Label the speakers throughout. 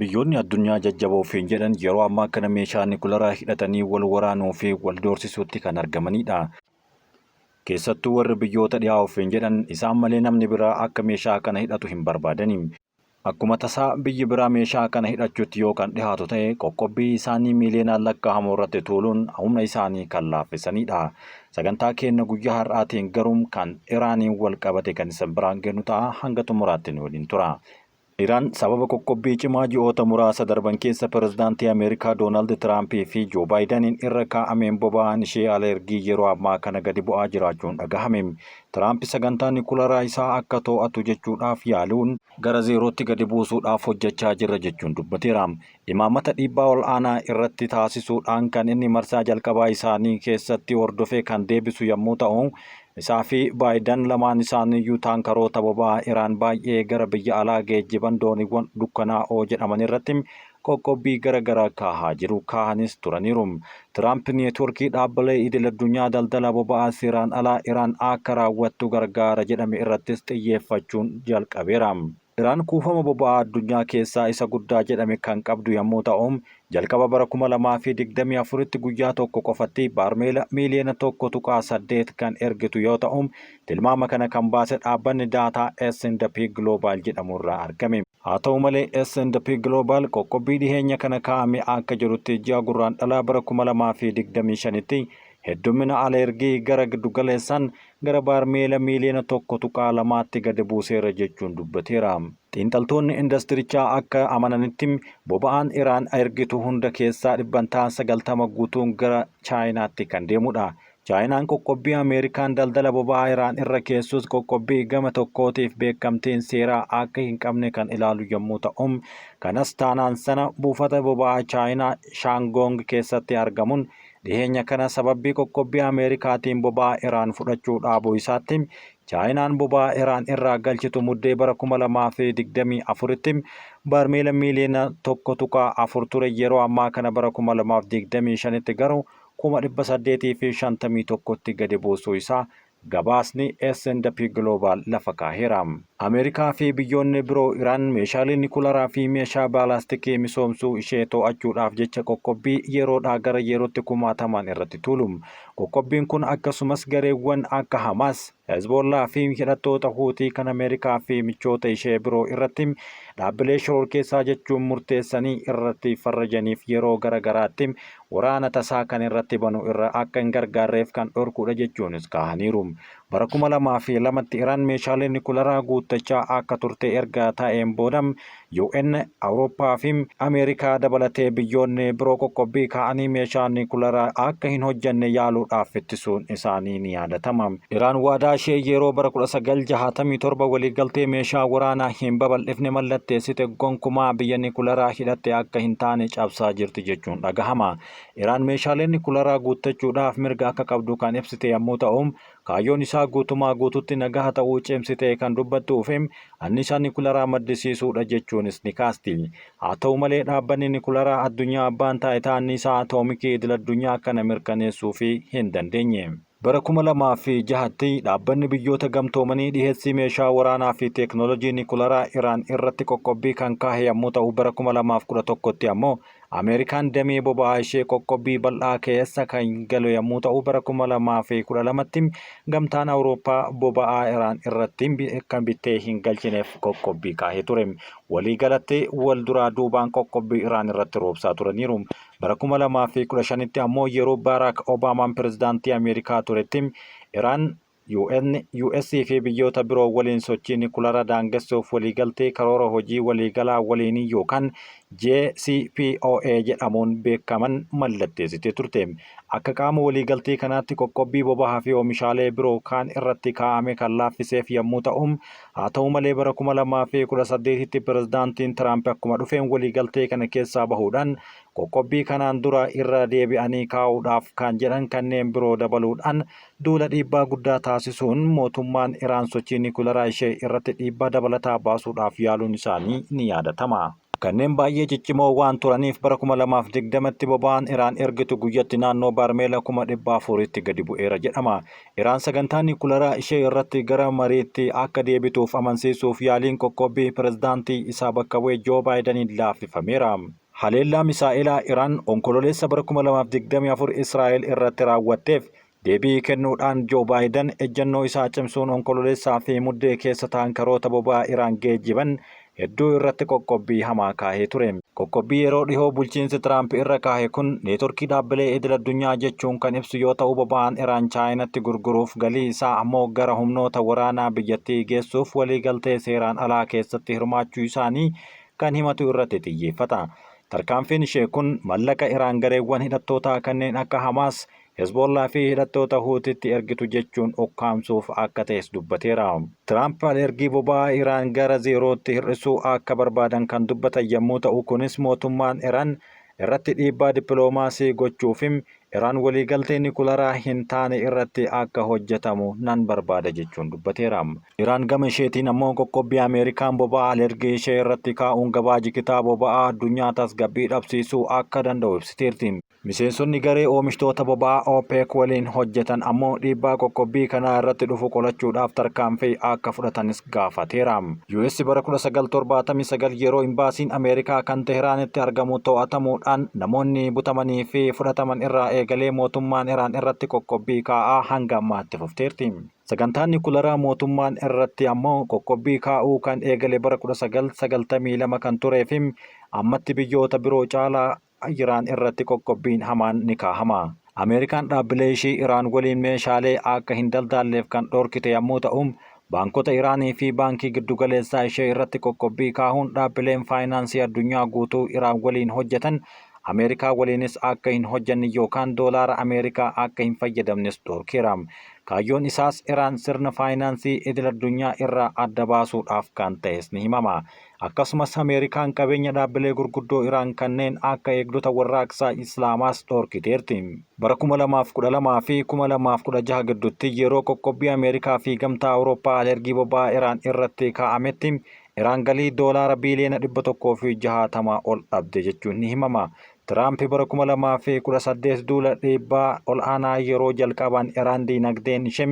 Speaker 1: Biyyoonni addunyaa jajjaboo fi jedhan yeroo ammaa kana meeshaa nukleeraa hidhatanii wal waraanuu fi wal doorsisuutti kan argamanidha. Keessattuu warri biyyoota dhiyaa ofiin jedhan isaan malee namni biraa akka meeshaa kana hidhatu hin barbaadani. Akkuma tasaa biyyi biraa meeshaa kana hidhachuutti yoo kan dhihaatu ta'e qoqqobbii isaanii miiliyoonaan lakkaa'amu irratti tuuluun humna isaanii kan laaffisanidha. Sagantaa keenya guyyaa har'aatiin garuu kan Iraaniin wal qabate kan isa biraan kennu ta'a hanga xumuraatti nu waliin tura. Iraan sababa qoqqobbii cimaa ji'oota muraasa darban keessa pirezidaantii Ameerikaa Doonaald Tiraampii fi Joo Baayidaniin irra kaa'ameen boba'aan ishee alergii yeroo ammaa kana gadi bu'aa jiraachuun dhagahame. Tiraamp sagantaa nukleeraa isaa akka to'atu jechuudhaaf yaaluun gara zeerootti gadi buusuudhaaf hojjechaa jira jechuun dubbateera. Imaammata dhiibbaa ol aanaa irratti taasisuudhaan kan inni marsaa jalqabaa isaanii keessatti hordofee kan deebisu yommuu ta'u, isaa fi Baayidan lamaan isaaniiyyuu taankaroota boba'aa Iraan baay'ee gara biyya alaa geejjiban dooniiwwan dukkanaa'oo jedhaman irratti qoqqobbii gara kaahaa jiru kaahanis turaniiru. Tiraamp neetworkii dhaabbilee idil addunyaa daldala boba'aa seeraan alaa Iraan akka raawwattu gargaara jedhame irrattis xiyyeeffachuun jalqabeera. Iraan kuufama boba'aa addunyaa keessaa isa guddaa jedhame kan qabdu yommuu ta'u, jalqaba bara 2024tti guyyaa tokko qofatti baarmeela miiliyoona 1.8 kan ergitu yoo ta'u, tilmaama kana kan baase dhaabbanni daataa S&P Global jedhamu irraa argame. Haa ta'u malee S&P Global qoqqobbii dhiheenya kana kaa'ame akka jirutti ji'a gurraandhalaa bara 2025tti heddumina alergii gara giddugaleessaan gara baarmeela miiliyoona 1.2tti gadi buuseera jechuun dubbateera. Xiinxaltoonni indastirichaa akka amananitti boba'aan Iraan ergitu hunda keessaa 90% guutuun gara Chaayinaatti kan deemudha. Chaayinaan qoqqobbii Ameerikaan daldala boba'aa Iraan irra keessus qoqqobbii gama tokkootiif beekamtiin seeraa akka hin qabne kan ilaalu yommuu ta'u, kanas taanaan sana buufata boba'aa Chaayinaa Shaangong keessatti argamuun dhiheenya kana sababbii qoqqobbii Ameerikaatiin boba'aa Iraan fudhachuu dhaabuu isaatti Chaayinaan boba'aa Iraan irraa galchitu muddee bara 2024tti baarmeela miiliyoona 1.4 ture yeroo ammaa kana bara 2025tti garuu 851tti gadi buusuu isaa gabaasni S&P Global lafa kaaheera. Ameerikaa fi biyyoonni biroo Iraan meeshaalee nukleeraa fi meeshaa baalaastikii misoomsuu ishee to'achuudhaaf jecha qoqqobbii yeroodhaa gara yerootti kumaataman irratti tuulu. Qoqqobbiin kun akkasumas gareewwan akka Hamaas, Hezbollaa fi hidhattoota Huutii kan Ameerikaa fi michoota ishee biroo irratti dhaabbilee shororkeessaa jechuun murteessanii irratti farrajaniif yeroo garaagaraatti waraana tasaa kan irratti banu irra akka hin gargaarreef kan dhorkudha jechuunis kaahaniiru. Bara 2002tti Iraan meeshaalee nukleeraa guuttachaa akka turte erga ta'een booda UN, Awurooppaa fi Ameerikaa dabalatee biyyoonni biroo qoqqobbii kaa'anii meeshaa nukleeraa akka hin hojjenne yaaluudhaaf ittisuun isaanii ni yaadatama. Iraan waadaa ishee yeroo bara 1967 waliigaltee meeshaa waraanaa hin babal'ifne mallatteessite gonkumaa biyya nukleeraa hidhatte akka hin taane cabsaa jirti jechuun dhagahama. Iraan meeshaalee nukleeraa guuttachuudhaaf mirga akka qabdu kan ibsite yommuu ta'u, kaayyoon isaa guutumaa guututti nagaa ta'uu cimsitee kan dubbattuu fi annisaa nukleeraa maddisiisuudha jechuunis ni kaasti. Haa ta'u malee dhaabbanni nukleeraa addunyaa abbaan taayitaa annisaa atoomikii idil addunyaa kana mirkaneessuu hin dandeenye. Bara 2006tti dhaabbanni biyyoota gamtoomanii dhiheessii meeshaa waraanaa fi teeknooloojii nukleeraa Iraan irratti qoqqobbii kan kaahe yommuu ta'u, bara 2011tti ammoo Ameerikaan damee boba'aa ishee qoqqobbii bal'aa keessa kan galu yommuu ta'u, bara 2012tti gamtaan Awurooppaa boba'aa Iraan irratti kan bittee hin galchineef qoqqobbii kaahee ture. Waliigalatti wal duraa duubaan qoqqobbii Iraan irratti roobsaa turaniiru. Bara 2015tti ammoo yeroo Barack Obaamaan pirezidaantii Ameerikaa turetti Iraan US fi biyyoota biroo waliin sochii nukleeraa daangessuuf waliigaltee karoora hojii waliigalaa waliinii yookaan JCPOA jedhamuun beekaman mallatteessitee turte. Akka qaama waliigaltee kanaatti qoqqobbii boba'aa fi oomishaalee biroo kaan irratti kaa'ame kan laaffiseef yommuu ta'u, haa ta'u malee bara 2018tti pirezidaantiin Tiraamp akkuma dhufeen waliigaltee kana keessaa bahuudhaan qoqqobbii kanaan dura irra deebi'anii kaa'uudhaaf kan jedhan kanneen biroo dabaluudhaan duula dhiibbaa guddaa taasisuun mootummaan Iraan sochii nukleeraa ishee irratti dhiibbaa dabalataa baasuudhaaf yaaluun isaanii ni yaadatama. kanneen baay'ee ciccimoo waan turaniif bara 2020tti boba'aan Iraan ergitu guyyatti naannoo baarmeela 400tti gadi bu'eera jedhama. Iraan sagantaa niwukilaraa ishee irratti gara mariitti akka deebituuf amansiisuuf yaaliin qoqqobbii pirezidaantii isaa bakka bu'e Joo Baayidaniin laaffifameera. Haleellaa misaa'ilaa Iraan onkololeessa bara 2024 Israa'el irratti raawwatteef deebii kennuudhaan Joo Baayidan ejjennoo isaa cimsuun onkololeessaa fi muddee keessa taankaroota boba'aa Iraan geejjiban hedduu irratti qoqqobbii hamaa kaahee ture. Qoqqobbii yeroo dhihoo bulchiinsi Tiraamp irra kaahe kun neetworkii dhaabbilee idil-addunyaa jechuun kan ibsu yoo ta'u, boba'aan Iraan Chaayinaatti gurguruuf galii isaa ammoo gara humnoota waraanaa biyyattii geessuuf waliigaltee seeraan alaa keessatti hirmaachuu isaanii kan himatu irratti xiyyeeffata. Tarkaanfiin ishee kun mallaqa Iraan gareewwan hidhattootaa kanneen akka Hamaas, Hezbollaa fi hidhattoota Huutiitti ergitu jechuun ukkaamsuuf akka ta'es dubbateera. Tiraamp ergii boba'aa Iraan gara zeerootti hir'isuu akka barbaadan kan dubbatan yommuu ta'u, kunis mootummaan Iraan irratti dhiibbaa dippiloomaasii gochuufim Iraan waliigaltee niwukilaraa hin taane irratti akka hojjetamu nan barbaada jechuun dubbateera. Iraan gama isheetiin ammoo qoqqobbii Ameerikaan boba'aa alergii ishee irratti kaa'uun gabaa jigitaa boba'aa addunyaa tasgabbii dhabsiisuu akka danda'u ibsiteerti. Miseensonni garee oomishtoota boba'aa OPEC waliin hojjetan ammoo dhiibbaa qoqqobbii kanaa irratti dhufu qolachuudhaaf tarkaanfii akka fudhatanis gaafateera. US bara 1979 yeroo imbaasiin Ameerikaa kan Teheraanitti argamu to'atamuudhaan namoonni butamanii fi fudhataman irraa eegalee mootummaan Iraan irratti qoqqobbii kaa'aa hanga ammaatti fufteerti. Sagantaan niwukilaraa mootummaan irratti ammoo qoqqobbii kaa'uu kan eegale bara 1992 kan tureefi ammatti biyyoota biroo caalaa Iraan irratti qoqqobbiin hamaan ni kaahama. Ameerikaan dhaabbilee ishii Iraan waliin meeshaalee akka hin daldaalleef kan dhorkite yommuu ta'u, baankota Iraanii fi baankii giddugaleessaa ishee irratti qoqqobbii kaahuun dhaabbileen faayinaansii addunyaa guutuu Iraan waliin hojjetan Ameerikaa waliinis akka hin hojjanne yookaan doolaara Ameerikaa akka hin fayyadamnes dhorkeera. Kaayyoon isaas Iraan sirna faayinaansii idil-addunyaa irraa adda baasuudhaaf kan ta'es ni himama. Akkasumas Ameerikaan qabeenya dhaabbilee gurguddoo Iraan kanneen akka eegdota warraaqsaa Islaamaas dhorkiteerti. Bara 2012 fi 2016 gidduutti yeroo qoqqobbii Ameerikaa fi gamtaa Awurooppaa alergii boba'aa Iraan irratti kaa'ametti Iraan galii doolaara biiliyoona 160 ol dhabde jechuun ni himama. Tiraamp bara 2018 duula dhiibbaa ol aanaa yeroo jalqaban Iraan diinagdeen ishee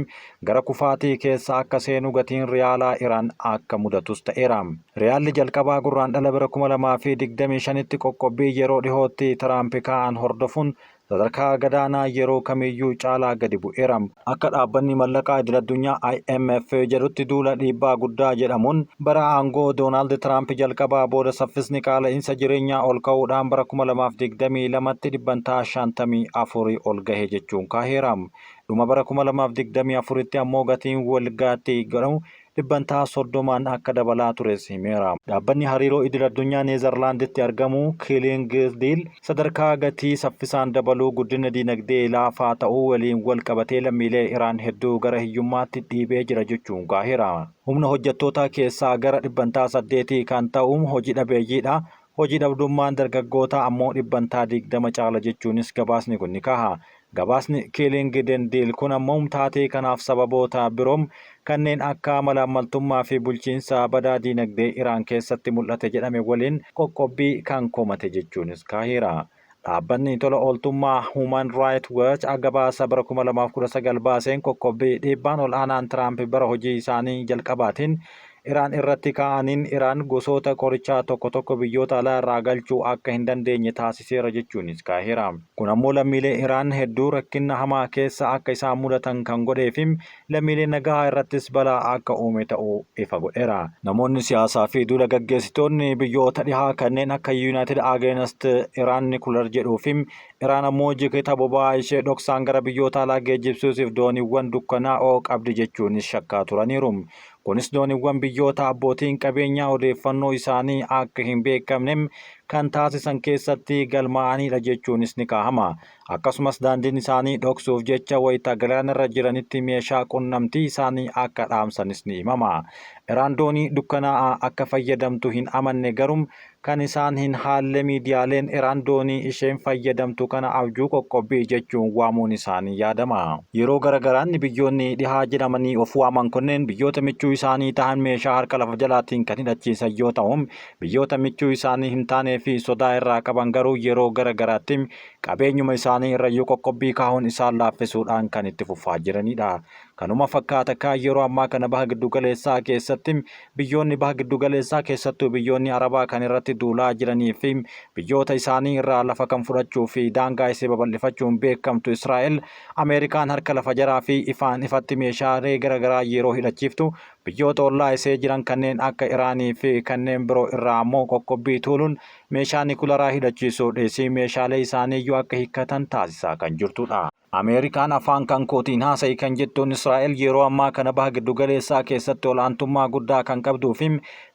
Speaker 1: gara kufaatii keessa akka seenu gatiin riyaalaa Iraan akka mudatus ta'eera. Riyaalli jalqabaa gurraandhala bara 2025tti qoqqobbii yeroo dhihootti Tiraamp kaa'an hordofuun sadarkaa gadaanaa yeroo kamiyyuu caalaa gadi bu'eera. Akka dhaabbanni mallaqaa idil-addunyaa IMF jedhutti duula dhiibbaa guddaa jedhamuun bara aangoo Doonaald Tiraamp jalqabaa booda saffisni qaala'insa jireenyaa ol ka'uudhaan bara 2022tti dhibbantaa 54 ol gahe jechuun kaaheera. Dhuma bara 2024tti ammoo gatiin walgaatti godhamu dhibbantaa 30 akka dabalaa tures himeera. Dhaabbanni hariiroo idil-addunyaa Neezerlaanditti argamu Kilingidiil sadarkaa gatii saffisaan dabaluu guddina diinagdee laafaa ta'uu waliin wal qabatee lammiilee Iraan hedduu gara hiyyummaatti dhiibee jira jechuun kaaheera. Humna hojjettootaa keessaa gara dhibbantaa 8 kan ta'u hojii dhabeeyyiidha. Hojii dhabdummaan dargaggootaa ammoo dhibbantaa 20 caala jechuunis gabaasni kun ni kaaha. Gabaasni Kilingidiil kun ammoo taatee kanaaf sababoota biroom kanneen akka malaammaltummaa fi bulchiinsa badaa diinagdee Iraan keessatti mul'ate jedhame waliin qoqqobbii kan komate jechuunis kaaheera. Dhaabbanni tola ooltummaa Human Rights Watch gabaasa bara 2019 baaseen qoqqobbii dhiibbaan ol aanaan Tiraamp bara hojii isaanii jalqabaatiin Iraan irratti kaa'aniin Iraan gosoota qorichaa tokko biyyoota alaa irraa galchuu akka hin dandeenye taasiseera jechuunis kaaheera. Kun ammoo lammiilee Iraan hedduu rakkina hamaa keessa akka isaan mudatan kan godheefi lammiilee nagaa irrattis balaa akka uume ta'uu ifa godheera. Namoonni siyaasaa fi duula gaggeessitoonni biyyoota dhihaa kanneen akka United Against Iran Nuclear jedhuufi Iraan ammoo jigita boba'aa ishee dhoksaan gara biyyoota alaa geejjibsiisuuf dooniiwwan dukkanaa'oo qabdi jechuunis shakkaa turaniiru. Kunis dooniiwwan biyyoota abbootiin qabeenyaa odeeffannoo isaanii akka hin beekamne kan taasisan keessatti galmaa'anidha jechuunis ni kaahama. Akkasumas daandiin isaanii dhoksuuf jecha wayita galaanarra jiranitti meeshaa qunnamtii isaanii akka dhaamsanis ni himama. Iraan doonii dukkanaa'aa akka fayyadamtu hin amanne garuu kan isaan hin haalle miidiyaaleen Iraan doonii isheen fayyadamtu kana abjuu qoqqobbii jechuun waamuun isaanii yaadama. Yeroo garagaraatti biyyoonni dhihaa jedhamanii of waaman kunneen biyyoota michuu isaanii ta'an meeshaa harka lafa jalaatiin kan hidhachiisan yoo ta'u, biyyoota michuu isaanii hin taanee fi sodaa irraa qaban garuu yeroo garagaraatti qabeenyuma isaanii irrayyuu qoqqobbii kaa'uun isaan laaffisuudhaan kan itti fufaa jiranidha. Kanuma fakkaata kan yeroo ammaa kana baha giddugaleessaa keessatti biyyoonni baha giddugaleessaa keessattuu biyyoonni Arabaa kan irratti duulaa jiranii fi biyyoota isaanii irraa lafa kan fudhachuu fi daangaa isee babal'ifachuun beekamtu Israa'el Ameerikaan harka lafa jaraa fi ifaan ifatti meeshaalee garagaraa yeroo hidhachiiftu biyyoota ollaa isee jiran kanneen akka Iraanii fi kanneen biroo irraa ammoo qoqqobbii tuuluun meeshaa nikularaa hidhachiisuu dhiisii meeshaalee isaaniiyyuu akka hiikkatan taasisaa kan jirtudha. Ameerikaan afaan kan kootiin haasa'i kan jettuun Israa'el yeroo ammaa kana baha giddugaleessaa keessatti olaantummaa guddaa kan qabduu fi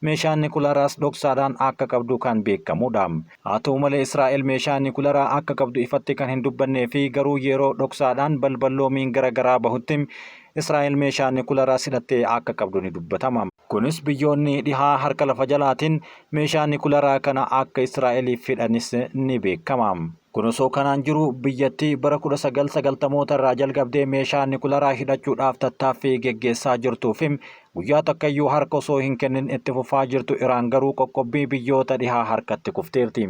Speaker 1: meeshaan nikularaas dhoksaadhaan akka qabdu kan beekamudha. Haa ta'u malee Israa'el meeshaan nikularaa akka qabdu ifatti kan hin dubbannee fi garuu yeroo dhoksaadhaan balballoomiin garagaraa bahutti Israa'el meeshaan nikularaa hidhattee akka qabdu ni dubbatama. Kunis biyyoonni dhihaa harka lafa jalaatiin meeshaan nikularaa kana akka Israa'eliif fidhanis ni beekama. Kun osoo kanaan jiru biyyattii bara 1990 irraa jalqabdee meeshaa nikularaa hidhachuudhaaf tattaaffii geggeessaa jirtuu fi guyyaa takkayyuu harka osoo hin kennin itti fufaa jirtu Iraan garuu qoqqobbii biyyoota dhihaa harkatti kufteerti.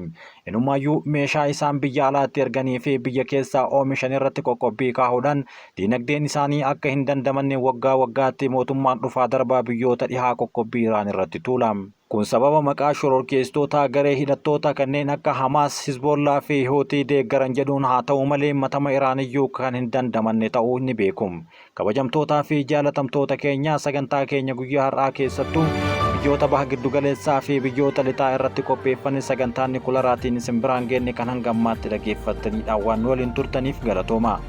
Speaker 1: Inumaayyuu meeshaa isaan biyya alaatti erganii fi biyya keessaa oomishan irratti qoqqobbii kaa'uudhaan diinagdeen isaanii akka hin dandamanne waggaa waggaatti mootummaan dhufaa darbaa biyyoota dhihaa qoqqobbii Iraan irratti tuula. Kun sababa maqaa shororkeessitoota garee hidhattoota kanneen akka Hamaas, Hizbollaa fi Hootii deeggaran jedhuun haa ta'u malee matama Iraaniyyuu kan hin dandamanne ta'uu ni beekum. Kabajamtootaa fi jaalatamtoota keenya sagantaa keenya guyyaa har'aa keessattuu biyyoota baha giddugaleessaa fi biyyoota lixaa irratti qopheeffanne sagantaan nikularaatiin isin biraan geenne kan hanga ammaatti dhaggeeffattanidha. Waan waliin turtaniif galatooma.